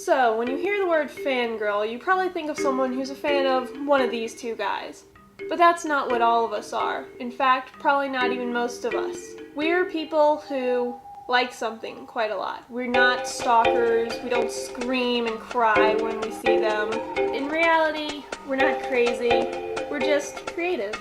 So, when you hear the word fangirl, you probably think of someone who's a fan of one of these two guys. But that's not what all of us are. In fact, probably not even most of us. We're people who like something quite a lot. We're not stalkers, we don't scream and cry when we see them. In reality, we're not crazy, we're just creative.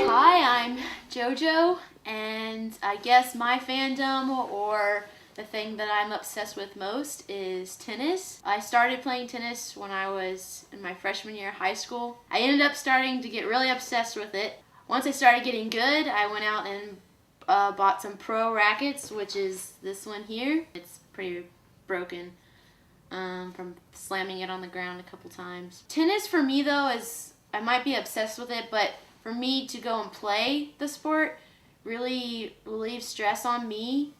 Hi, I'm Jojo, and I guess my fandom, or the thing that I'm obsessed with most, is tennis. I started playing tennis when I was in my freshman year of high school. I ended up starting to get really obsessed with it. Once I started getting good, I went out and bought some pro rackets, which is this one here. It's pretty broken from slamming it on the ground a couple times. Tennis for me though is, I might be obsessed with it, but for me to go and play the sport really relieves stress on me.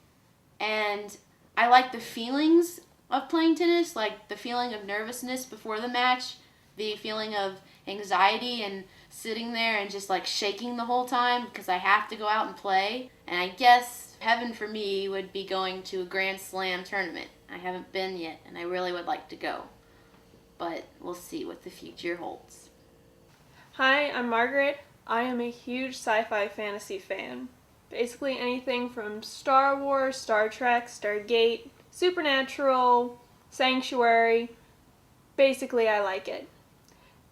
And I like the feelings of playing tennis, like the feeling of nervousness before the match, the feeling of anxiety and sitting there and just like shaking the whole time because I have to go out and play. And I guess heaven for me would be going to a Grand Slam tournament. I haven't been yet and I really would like to go, but we'll see what the future holds. Hi, I'm Margaret. I am a huge sci-fi fantasy fan. Basically anything from Star Wars, Star Trek, Stargate, Supernatural, Sanctuary. Basically, I like it.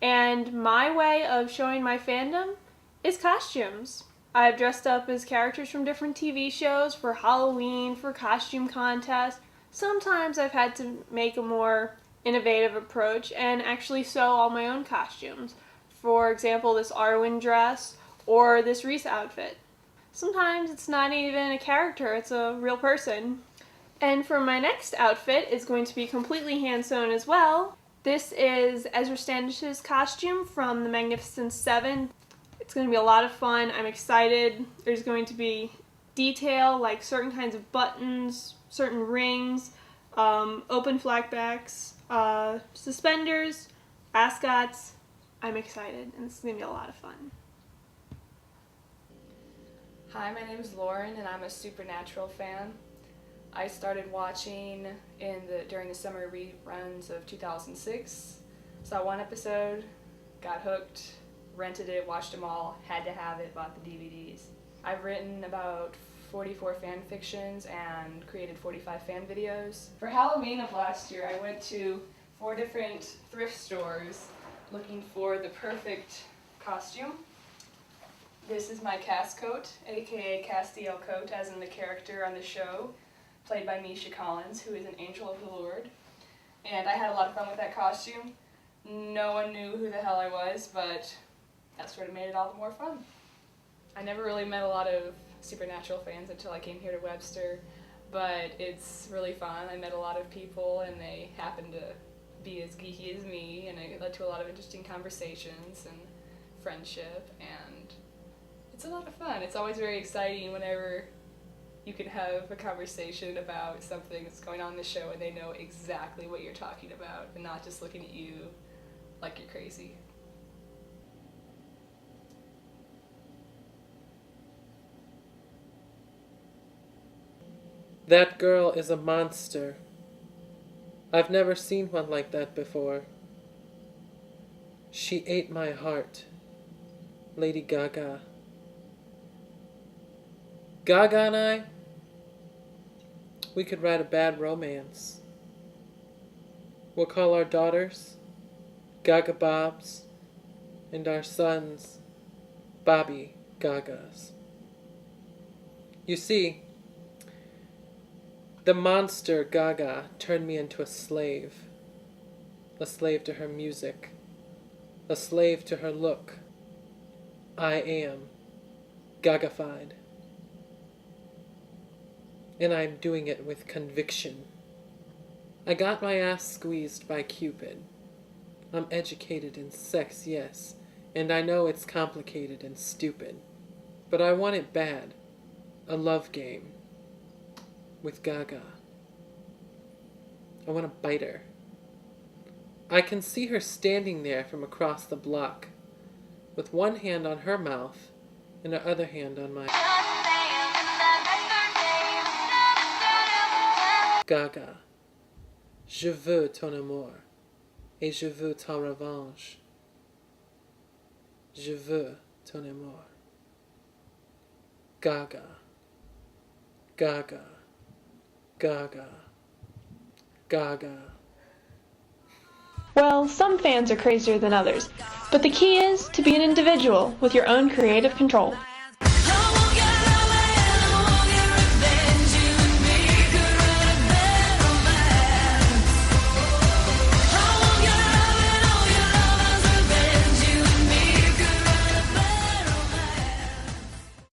And my way of showing my fandom is costumes. I've dressed up as characters from different TV shows for Halloween, for costume contests. Sometimes I've had to make a more innovative approach and actually sew all my own costumes. For example, this Arwen dress or this Reese outfit. Sometimes it's not even a character, it's a real person. And for my next outfit, it's going to be completely hand-sewn as well. This is Ezra Standish's costume from The Magnificent Seven. It's going to be a lot of fun. I'm excited. There's going to be detail, like certain kinds of buttons, certain rings, open flagbacks, suspenders, ascots. I'm excited, and it's going to be a lot of fun. Hi, my name is Lauren, and I'm a Supernatural fan. I started watching during the summer reruns of 2006. Saw one episode, got hooked, rented it, watched them all, had to have it, bought the DVDs. I've written about 44 fan fictions and created 45 fan videos. For Halloween of last year, I went to 4 different thrift stores looking for the perfect costume. This is my cast coat, aka Castiel coat, as in the character on the show, played by Misha Collins, who is an angel of the Lord. And I had a lot of fun with that costume. No one knew who the hell I was, but that sort of made it all the more fun. I never really met a lot of Supernatural fans until I came here to Webster, but it's really fun. I met a lot of people and they happened to be as geeky as me, and it led to a lot of interesting conversations and friendship, and it's a lot of fun. It's always very exciting whenever you can have a conversation about something that's going on in the show and they know exactly what you're talking about and not just looking at you like you're crazy. That girl is a monster. I've never seen one like that before. She ate my heart. Lady Gaga. Gaga and I, we could write a bad romance. We'll call our daughters Gaga Bobs and our sons Bobby Gagas. You see, the monster Gaga turned me into a slave to her music, a slave to her look. I am Gagafied. And I'm doing it with conviction. I got my ass squeezed by Cupid. I'm educated in sex, yes, and I know it's complicated and stupid, but I want it bad. A love game. With Gaga. I want to bite her. I can see her standing there from across the block, with one hand on her mouth and her other hand on my... Gaga. Je veux ton amour, et je veux ta revanche. Je veux ton amour. Gaga, gaga, gaga, gaga. Well, some fans are crazier than others, but the key is to be an individual with your own creative control.